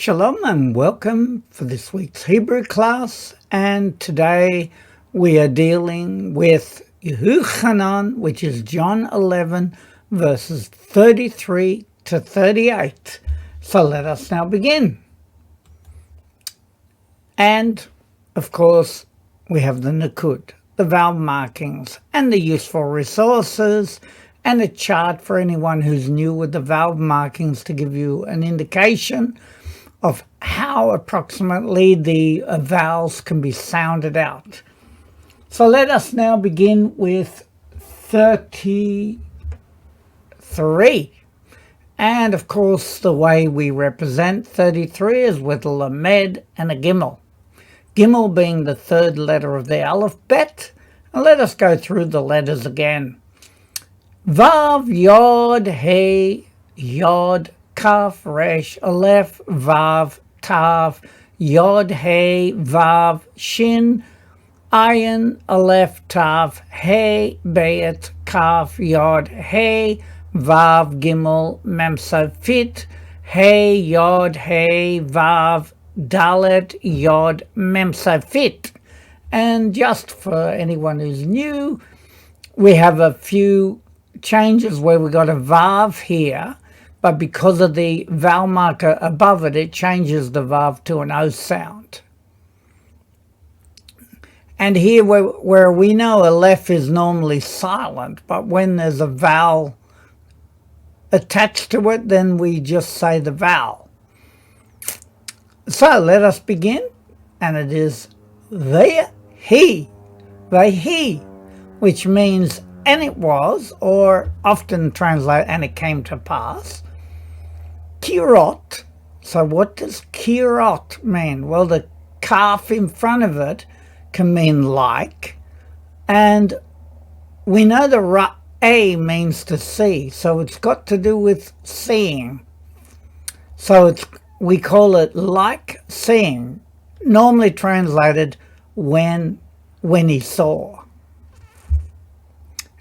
Shalom and welcome for this week's Hebrew class, and today we are dealing with Yehochanan, which is John 11 verses 33 to 38. So let us now begin. And of course we have the Nakud, the vowel markings and the useful resources, and a chart for anyone who's new with the vowel markings to give you an indication of how approximately the vowels can be sounded out. So let us now begin with 33. And of course the way we represent 33 is with a lamed and a gimel. Gimel being the third letter of the alphabet. And let us go through the letters again. Vav, Yod, He, Yod, Kaf, Resh, Aleph, Vav, Tav, Yod, He, Vav, Shin, Ayin, Aleph, Tav, He, Bayet, Kaf, Yod, He, Vav, Gimel, Mem, Fit, He, Yod, He, Vav, Dalet, Yod, Mem, Fit. And just for anyone who's new, we have a few changes where we got a Vav here, but because of the vowel marker above it, it changes the Vav to an O sound. And here where we know Aleph is normally silent, but when there's a vowel attached to it, then we just say the vowel. So let us begin, and it is Vehi, which means and it was, or often translate and it came to pass. Kirot. So what does kirot mean? Well, the kaf in front of it can mean like, and we know the ra'eh means to see, so it's got to do with seeing. So we call it like seeing, normally translated when he saw.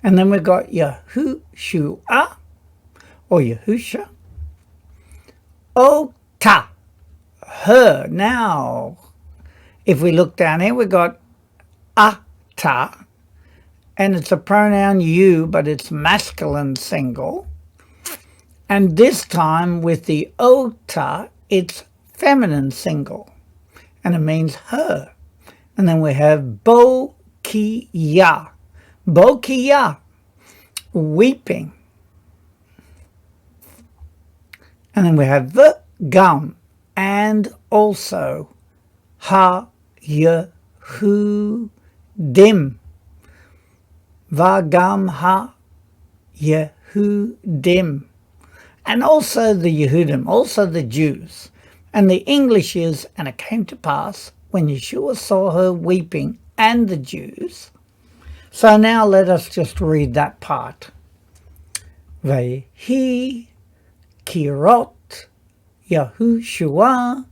And then we've got Yahushua or Yahusha. Ota, her. Now, if we look down here, we've got ata, and it's a pronoun you, but it's masculine single. And this time with the ota, it's feminine single, and it means her. And then we have bokiya. Bokiya, weeping. And then we have the gum, and also ha-yehudim. Vagam ha-yehudim. And also the Yehudim, also the Jews. And the English is, and it came to pass when Yeshua saw her weeping, and the Jews. So now let us just read that part. Vehi kirot Yahushua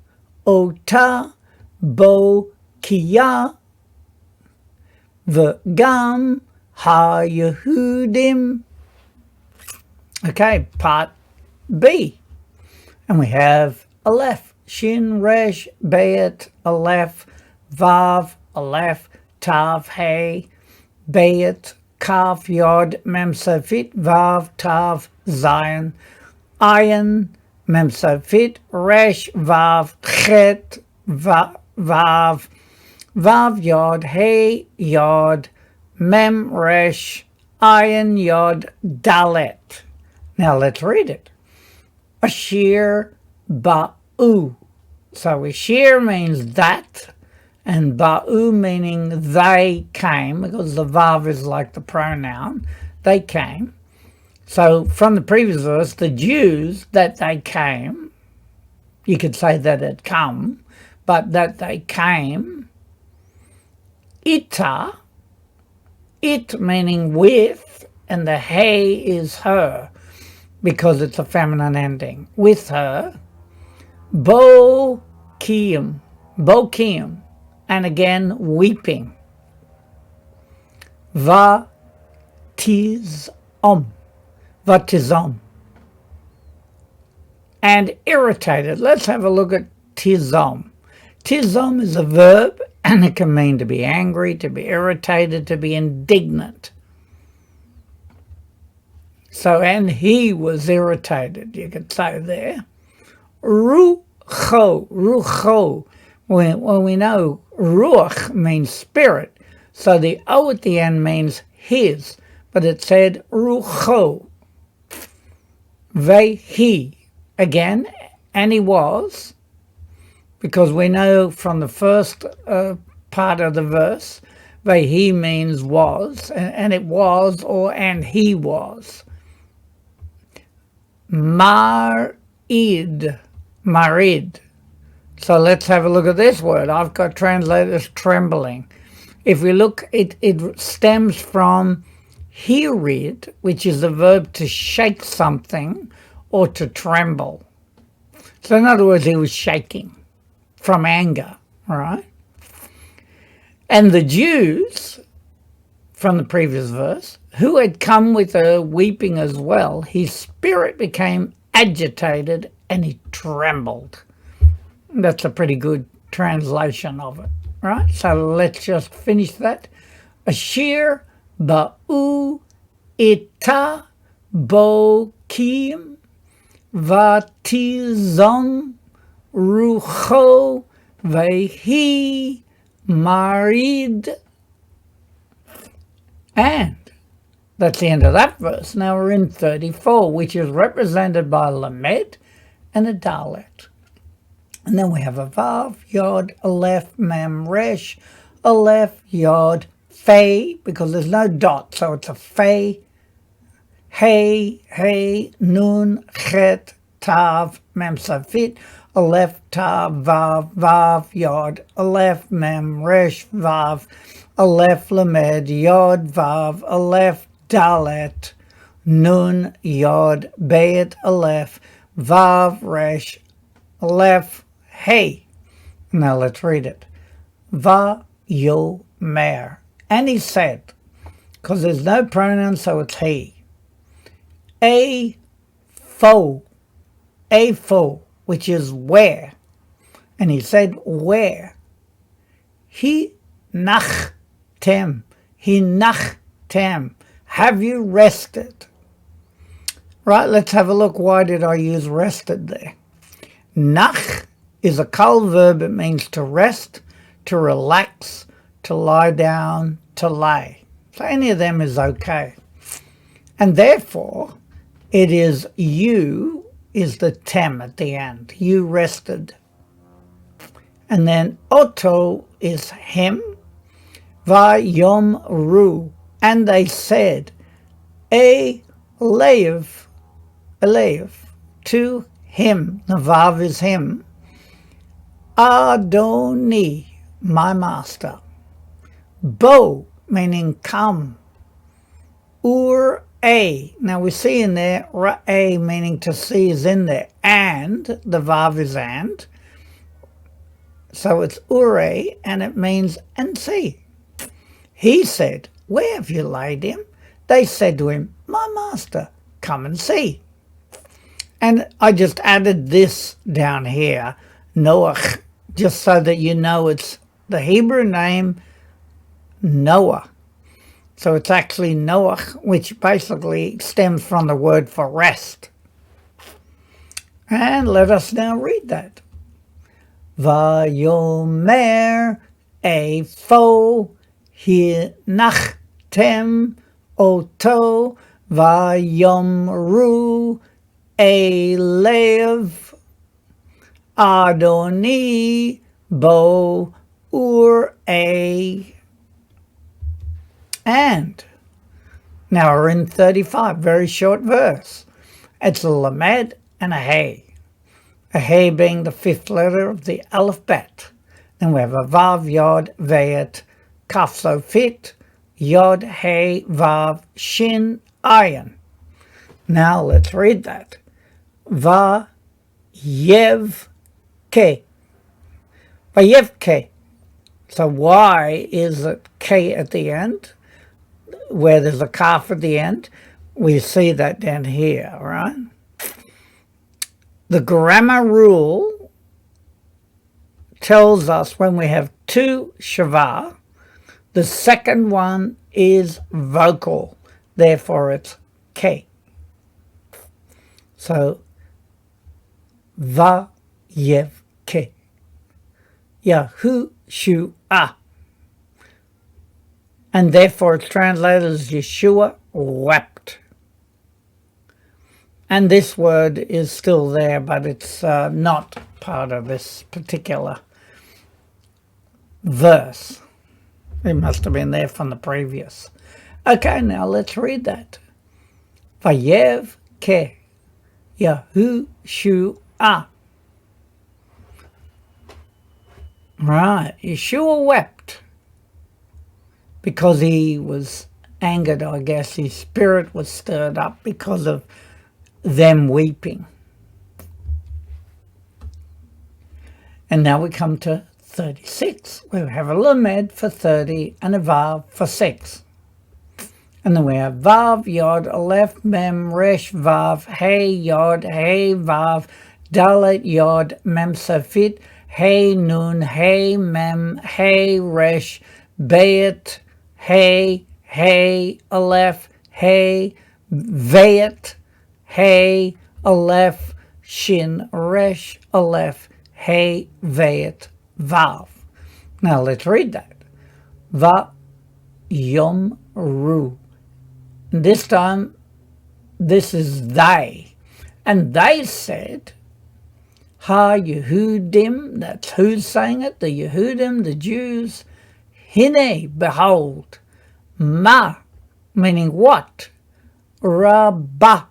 ota bo kiya v'gam ha-Yehudim. Okay, part B. And we have Aleph, Shin, Resh, Bayet, Aleph, Vav, Aleph, Tav, He, Bayet, Kaf, Yod, Mem, Fit, Vav, Tav, Zion, Ayin, Mem, Fit, Resh, Vav, Chet, Vav, Vav, Yod, He, Yod, Mem, Resh, Ayin, Yod, Dalet. Now let's read it. Ashir, Ba'u. So Ashir means that, and Ba'u meaning they came, because the Vav is like the pronoun, they came. So from the previous verse, the Jews, that they came, you could say that it come, but that they came. Ita, it meaning with, and the He is her, because it's a feminine ending, with her. Bokim, and again weeping. Vatizom, and irritated. Let's have a look at tizom. Tizom is a verb, and it can mean to be angry, to be irritated, to be indignant. So, and he was irritated, you could say there. Rucho. Well, we know ruach means spirit, so the O at the end means his, but it said rucho. Vehi, again, and he was, because we know from the first part of the verse, vehi means was, and it was, or and he was. Marid. So let's have a look at this word. I've got translated as trembling. If we look, it stems from hirid, which is the verb to shake something or to tremble. So in other words, he was shaking from anger, right? And the Jews, from the previous verse, who had come with her weeping as well, his spirit became agitated and he trembled. That's a pretty good translation of it, right? So let's just finish that. Ashir ba'u ita bokim vatizom rucho vehi marid. And that's the end of that verse. Now we're in 34, which is represented by Lamed and a Dalet. And then we have a Vav, Yod, Aleph, Mem, Resh, Aleph, Yod, Fei, because there's no dot, so it's a Fei, Hey, Nun, Chet, Tav, Mem, Safit, Aleph, Tav, Vav, Yod, Aleph, Mem, Resh, Vav, Aleph, Lamed, Yod, Vav, Aleph, Dalet, Nun, Yod, Beit, Aleph, Vav, Resh, Aleph, Hey. Now let's read it. Va-yo-mer. And he said, because there's no pronoun, so it's he. A-fo, which is where. And he said, where? He nachtem. Have you rested? Right, let's have a look. Why did I use rested there? Nach is a kal verb. It means to rest, to relax, to lie down, to lay. So any of them is okay. And therefore, it is you is the tem at the end. You rested. And then oto is him. Va-yom ru. And they said, Elev, to him. Navav is him. Adoni, my master. Bo, meaning come. Ur-a. Now we see in there, ra-a, meaning to see, is in there. And, the vav is and. So it's ure, and it means and see. He said, where have you laid him? They said to him, my master, come and see. And I just added this down here, Noach, just so that you know it's the Hebrew name Noah. So it's actually Noach, which basically stems from the word for rest. And let us now read that. Vayomer efo hinachtem oto vayomru elev Adoni bo ur-a. And now we're in 35, very short verse. It's a lamed and a hey. A hey being the fifth letter of the alphabet. Then we have a vav, yod, veit, kaf, sofit, yod, hey, vav, shin, ayin. Now let's read that. Va, yev, ke. Vayevke. So why is it K at the end, where there's a kaf at the end? We see that down here, right? The grammar rule tells us when we have two shava, the second one is vocal, therefore it's K. So, va yev ke. Yahushua. And therefore it's translated as Yeshua wept. And this word is still there, but it's not part of this particular verse. It must have been there from the previous. Okay, now let's read that. Vayev ke Yahushua. Right, Yeshua wept because he was angered, I guess. His spirit was stirred up because of them weeping. And now we come to 36. We have a lamed for 30 and a vav for 6. And then we have vav, yod, aleph, mem, resh, vav, hey, yod, hey, vav, dalet, yod, mem, safit, hey, nun, hey, mem, hey, resh, bayet, hey, aleph, hey, vayet, hey, aleph, shin, resh, aleph, hey, vayet, vav. Now let's read that. Va, yom, ru. This time, this is they. And they said, Ha Yehudim, that's who's saying it, the Yehudim, the Jews, Hine, behold, ma, meaning what? Rabbah,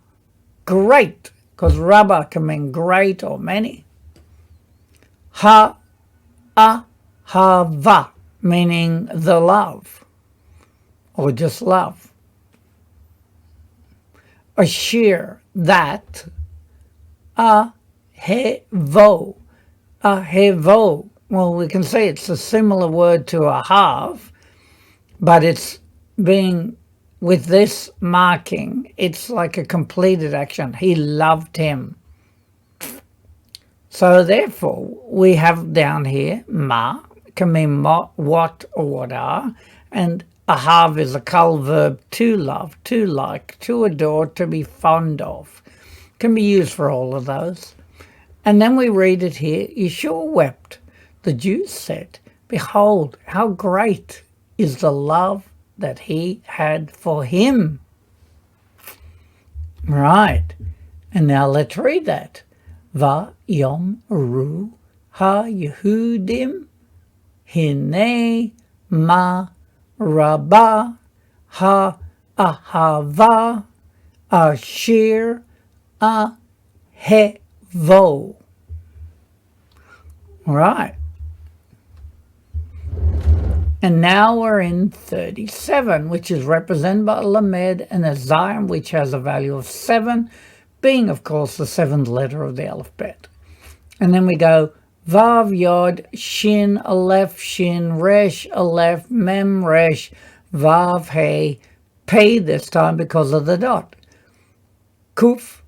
great, because Rabbah can mean great or many. Ha, ahava, meaning the love, or just love. Ashir, that, ahevo, ahevo. Well, we can say it's a similar word to ahav, but it's being, with this marking, it's like a completed action. He loved him. So therefore, we have down here, ma, can mean what or what are, and ahav is a kal verb, to love, to like, to adore, to be fond of. Can be used for all of those. And then we read it here, Yeshua wept. The Jews said, behold, how great is the love that he had for him. Right. And now let's read that. Va yom ru ha Yehudim hine ma rabba ha ahava ashir ahevo. Right. And now we're in 37, which is represented by a lamed and a zayin, which has a value of 7, being, of course, the 7th letter of the alphabet. And then we go vav, yod, shin, aleph, shin, resh, aleph, mem, resh, vav, hey, pei this time because of the dot. Kuf,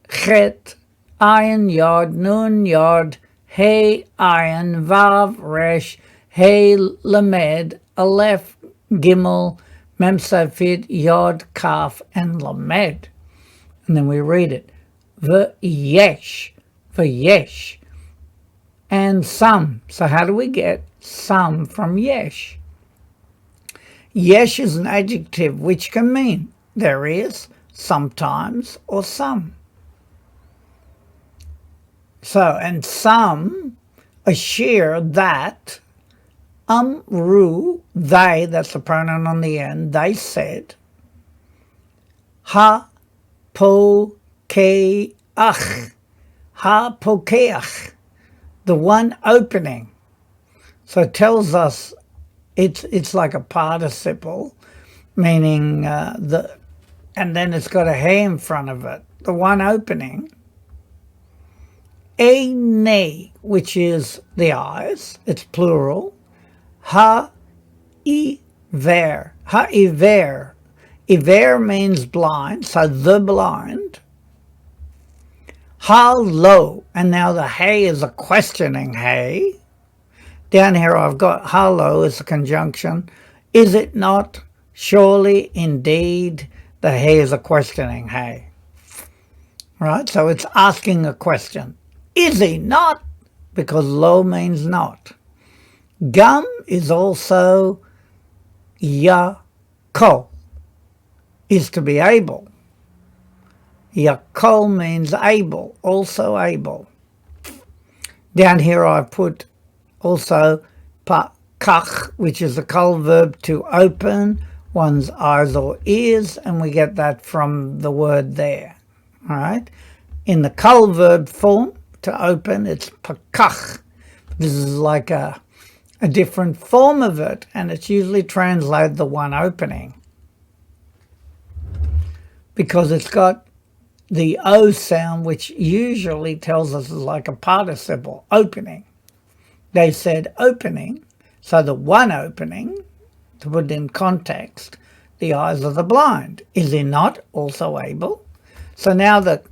chet, ayin, yod, nun, yod, hey, ayin, vav, resh, hey, lamed, aleph, gimel, mem, safit, yod, kaf, and lamed. And then we read it. V'yesh, v'yesh, and some. So how do we get some from yesh? Yesh is an adjective which can mean there is, sometimes, or some. So, and some, ashir, that, amru, they, that's the pronoun on the end, they said, ha pokeach, ha pokeach, the one opening. So it tells us it's like a participle, meaning and then it's got a he in front of it, the one opening. Eine, which is the eyes, it's plural. Ha iver, ha iver. Iver means blind, so the blind. Ha lo, and now the hey is a questioning hey. Down here I've got halo as a conjunction. Is it not? Surely, indeed. The hey is a questioning hey. Right, so it's asking a question. Is he not? Because lo means not. Gum is also yakol, is to be able. Yakol means able, also able. Down here I've put also pakach, which is a kol verb to open one's eyes or ears, and we get that from the word there. All right. In the kol verb form, to open, it's pakach. This is like a different form of it, and it's usually translated the one opening because it's got the O sound, which usually tells us is like a participle, opening. They said opening, so the one opening, to put it in context, the eyes of the blind. Is he not also able? So now the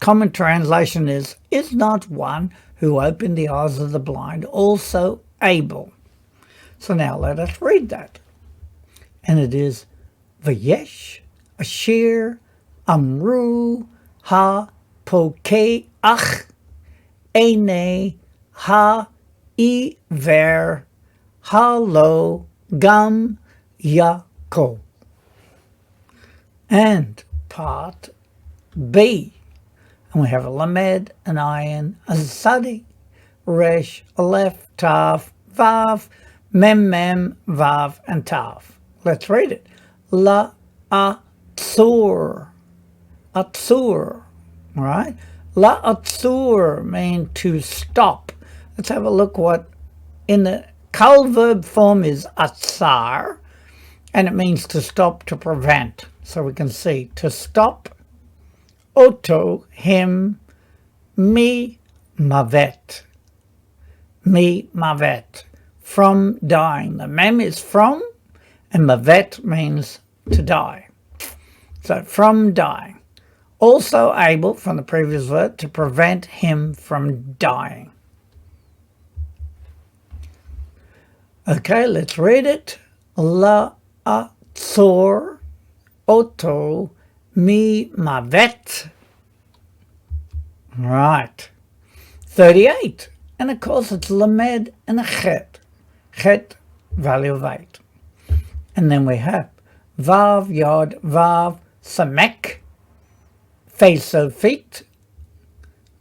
common translation is not one who opened the eyes of the blind also able? So now let us read that. And it is Vayesh Asher Amru Ha Pokeach Ene Ha Iver Halo Gam Yaakov. And part B. And we have a lamed, an ayin, a sadi, resh, aleph, tav, vav, mem, vav, and tav. Let's read it. La atzur. Atzur. All right? La atzur means to stop. Let's have a look what in the kol verb form is atzar, and it means to stop, to prevent. So we can see to stop. Oto, him, mi mavet, from dying. The mem is from, and mavet means to die. So from dying. Also able, from the previous word, to prevent him from dying. Okay, let's read it. La atzor oto mi mavet. Right. 38. And of course it's lamed and a chet. Chet, value of 8. And then we have vav, yod, vav, samek, face of feet,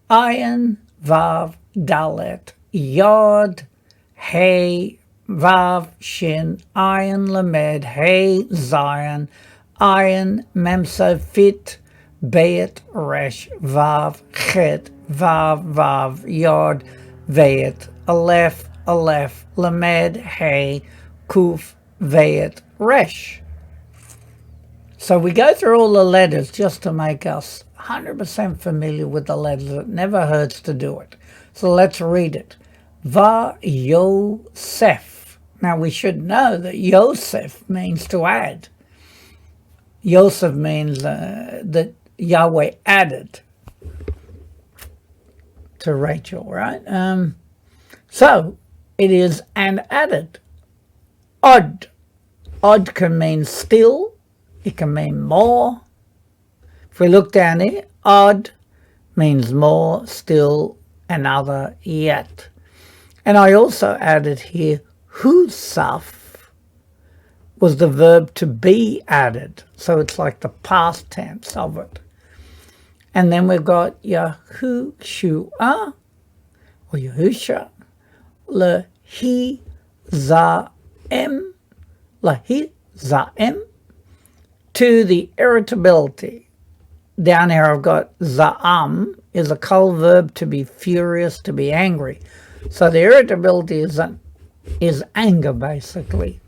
ayin, vav, dalet, yod, hey, vav, shin, ayin, lamed, hey, zion, ayin, memsa, fit, bayet, resh, vav, chet, vav, yod, vayet, aleph, lamed, hey, kuf, vayet, resh. So we go through all the letters just to make us 100% familiar with the letters. It never hurts to do it. So let's read it. Va Yosef. Now we should know that Yosef means to add. Yosef means that Yahweh added to Rachel, right? So it is and added. Odd. Odd can mean still. It can mean more. If we look down here, odd means more, still, another, yet. And I also added here, husaf was the verb to be added. So it's like the past tense of it. And then we've got Yahushua or Yahusha, lahizaem, to the irritability. Down here I've got za'am is a kol verb to be furious, to be angry. So the irritability is anger basically.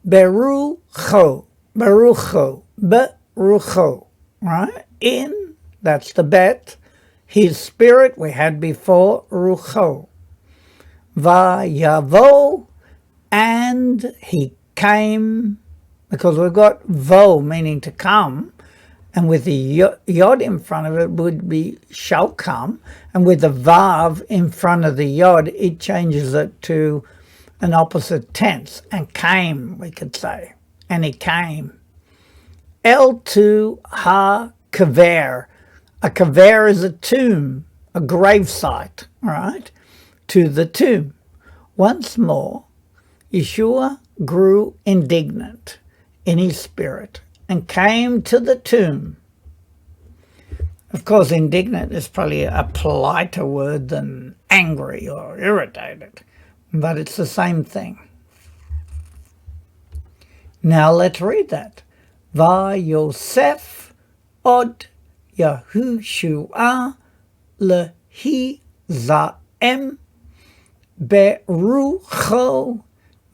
Berucho, right? In, that's the bet. His spirit we had before, rucho. Vayavo, and he came, because we've got vo meaning to come, and with the yod in front of it would be shall come, and with the vav in front of the yod, it changes it to an opposite tense, and came, we could say, and he came. El to ha kaver. A kaver is a tomb, a gravesite, all right, to the tomb. Once more, Yeshua grew indignant in his spirit and came to the tomb. Of course, indignant is probably a politer word than angry or irritated, but it's the same thing. Now let's read that. Va Yosef od Yahushua lehi zaem berucho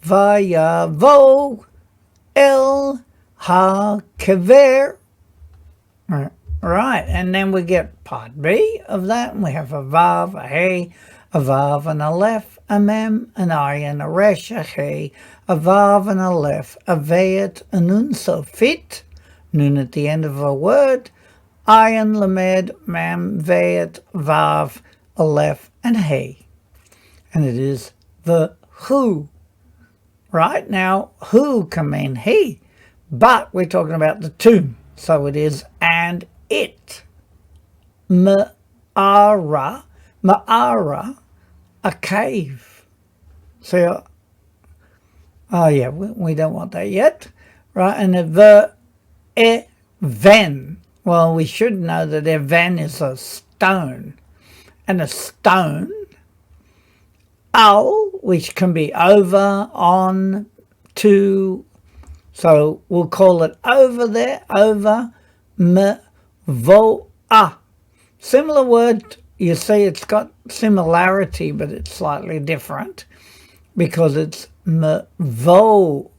vayavo el ha-kever. Right, and then we get part B of that, and we have a vav, a hey, a vav, and a aleph, a mem, an ayin, a resh, a hey, a vav, and a aleph, a vayet, a nun sofit, nun at the end of a word, ayin, lamed, mem, vayet, vav, aleph, and hey. And it is the who. Right now, who can mean he, but we're talking about the tomb. So it is and it. Ma'ara, a cave. So, oh yeah, we don't want that yet. Right, and the even. Well, we should know that even is a stone. And a stone, al, which can be over, on, to. So we'll call it over there, over, mevoa. Similar word, you see it's got similarity, but it's slightly different because it's mevoa,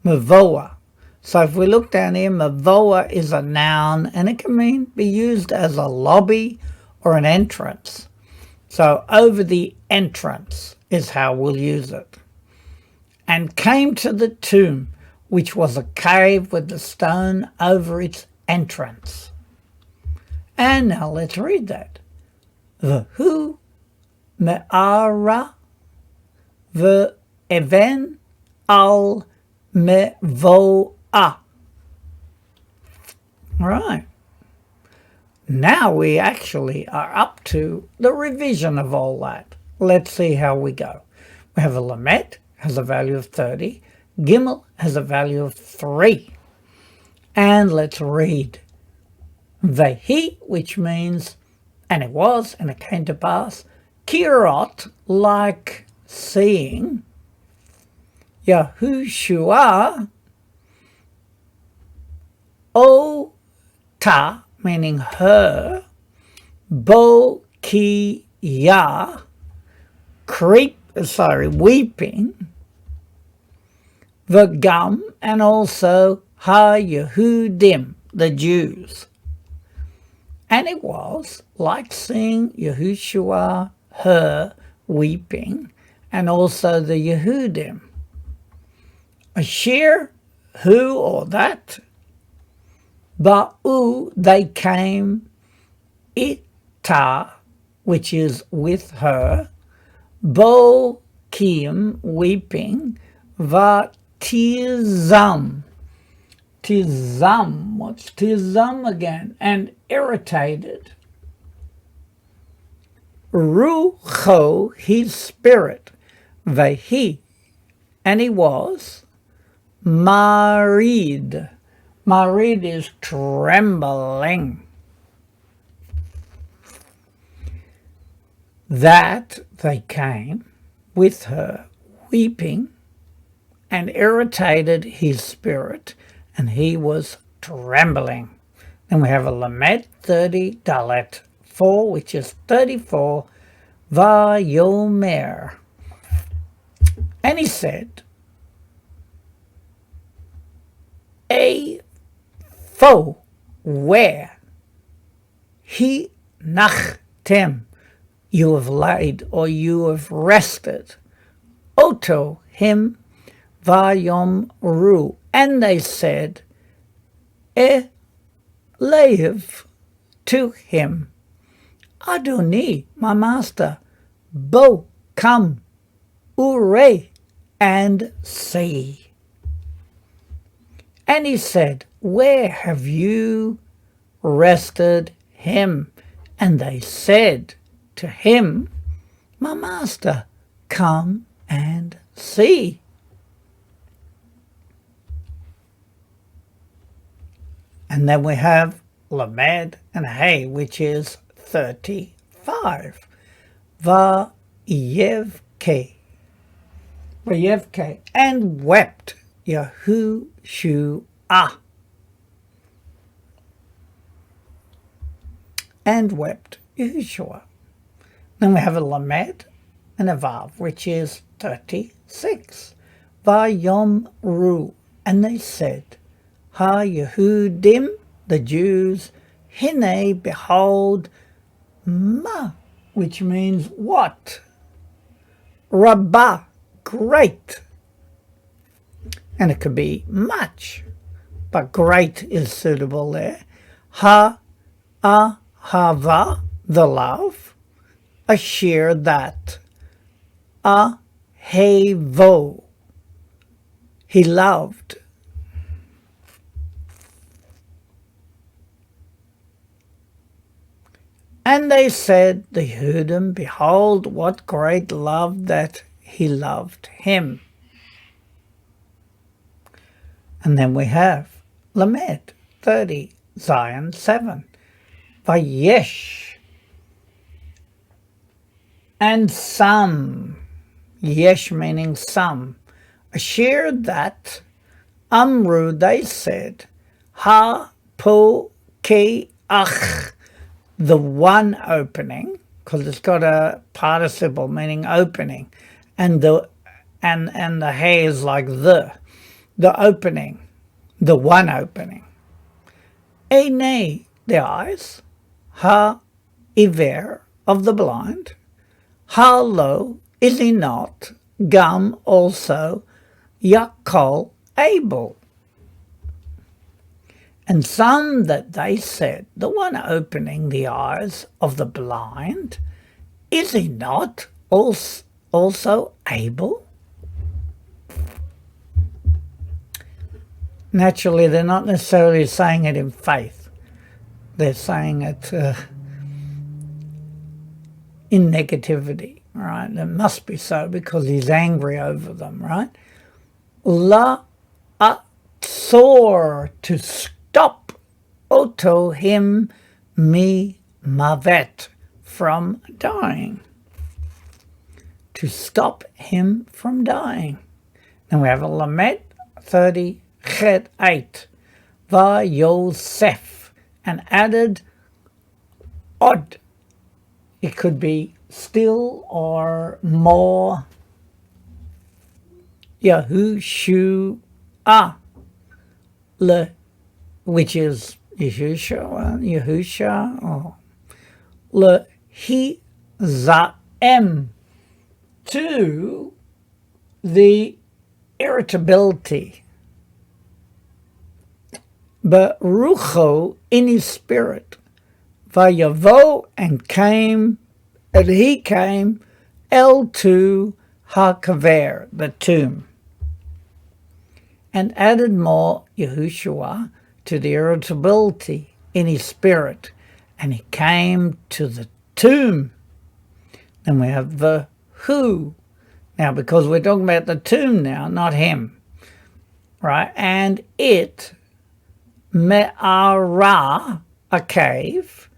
mevoa. So if we look down here, mevoa is a noun, and it can be used as a lobby or an entrance. So over the entrance is how we'll use it. And came to the tomb, which was a cave with the stone over its entrance. And now let's read that. V'hu me'ara v'even al mevoa. Right. Now we actually are up to the revision of all that. Let's see how we go. We have a lamet, has a value of 30. Gimel has a value of 3. And let's read. Vehi, which means, and it was, and it came to pass. Kirot, like seeing. Yahushua, o ta, meaning her. Bo ki ya, weeping. V'gam, and also ha-Yehudim, the Jews. And it was like seeing Yahushua, her, weeping, and also the Yehudim. Asher, who or that, ba'u, they came, ita, which is with her, bo kim, weeping, va tizam. Tizam, what's tizam again? And irritated. Rucho, his spirit. Vehi, and he was. Marid. Marid is trembling. That they came with her, weeping, and irritated his spirit, and he was trembling. Then we have a lamet 30, dalet 4, which is 34, vayomer. And he said, a fo, where, he nachtem, you have laid or you have rested, oto, him, vayom ru, and they said, Lev to him, Adoni, my master, Bo, come, Ure, and see. And he said, where have you rested him? And they said to him, my master, come and see. And then we have Lamed and Hay, which is 35. Vayevke. Vayevke. And wept Yahushua. And wept Yahushua. Then we have a Lamed and a Vav, which is 36. Vayomru. And they said, Ha Yehudim, the Jews, Hine, behold, Ma, which means what? Rabbah, great. And it could be much, but great is suitable there. Ha, ahava, the love. Ashir, that. Ahevo, he loved. And they said, the Yehudim, behold, what great love that he loved him. And then we have Lamed 30, Zion 7. Vayesh. And some, yesh meaning some, Ashir that, Amru, they said, Ha po ke ach, the one opening, because it's got a participle meaning opening, and the hay is like the opening, the one opening. Einei, the eyes, ha iver, of the blind, ha lo, is he not, gam, also, yakol, able. And some that they said, the one opening the eyes of the blind, is he not also able? Naturally, they're not necessarily saying it in faith. They're saying it in negativity, right? It must be so because he's angry over them, right? La atzor, to stop, oto, him, mi mavet, from dying. To stop him from dying. Then we have a Lamed 30, Chet 8, Va Yosef, and added odd. It could be still or more. Yahushua, which is Yahusha, or Lehizaem, to the irritability. But Rucho, in his spirit, Vayavo, and came, and he came, El to HaKaver, the tomb, and added more Yahushua to the irritability in his spirit, and he came to the tomb. Then we have the who. Now, because we're talking about the tomb now, not him, right? And it, me'ara, a cave,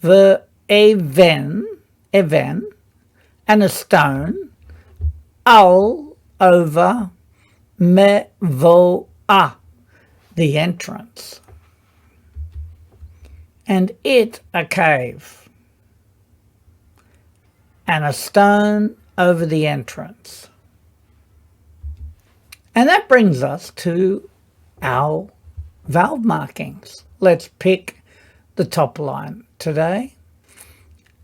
the even, and a stone, al, over, mevoa, the entrance, and it, a cave, and a stone over the entrance. And that brings us to our valve markings. Let's pick the top line today.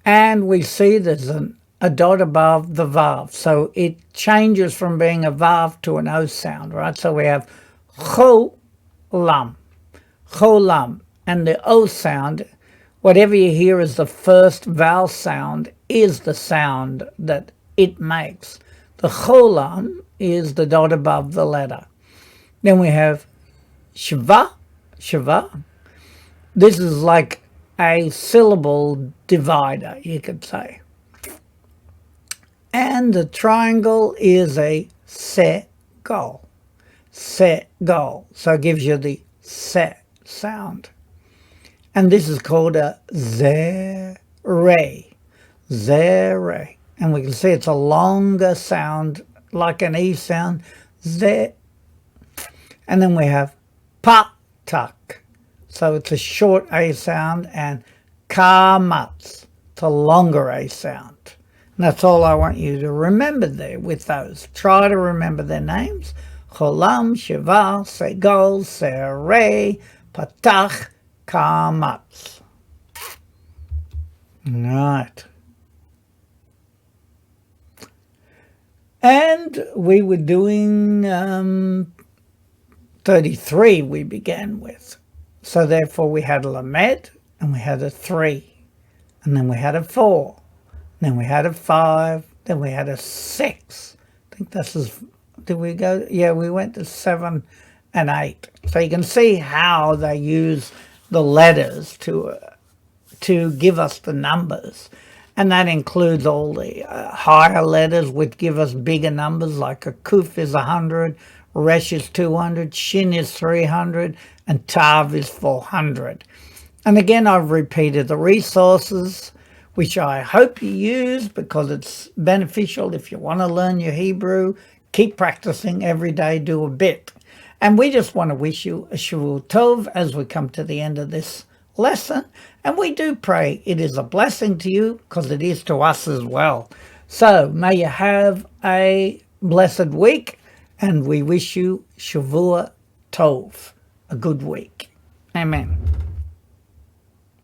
And we see there's a dot above the vav. So it changes from being a vav to an O sound, right? So we have cholam, cholam, and the O sound, whatever you hear as the first vowel sound is the sound that it makes. The cholam is the dot above the letter. Then we have shva, shva. This is like a syllable divider, you could say. And the triangle is a se-gol. Se-gol. So it gives you the se sound. And this is called a ze-re. Ze-re. And we can see it's a longer sound, like an E sound. Ze. And then we have pa-tak. So it's a short A sound, and ka-mats. It's a longer A sound. And that's all I want you to remember there with those. Try to remember their names. Cholam, Sheva, Se-gol, Se-re, Patach, Ka-mats. Right. And we were doing 33 we began with. So therefore we had a lamed, and we had a 3, and then we had a 4, then we had a 5, then we had a 6. I think this is, did we go? Yeah, we went to 7 and 8. So you can see how they use the letters to give us the numbers. And that includes all the higher letters, which give us bigger numbers, like a kuf is 100, resh is 200, shin is 300, and tav is 400. And again, I've repeated the resources, which I hope you use because it's beneficial if you want to learn your Hebrew. Keep practicing every day, do a bit. And we just want to wish you a Shavua Tov as we come to the end of this lesson. And we do pray it is a blessing to you because it is to us as well. So may you have a blessed week, and we wish you Shavua Tov, a good week. Amen.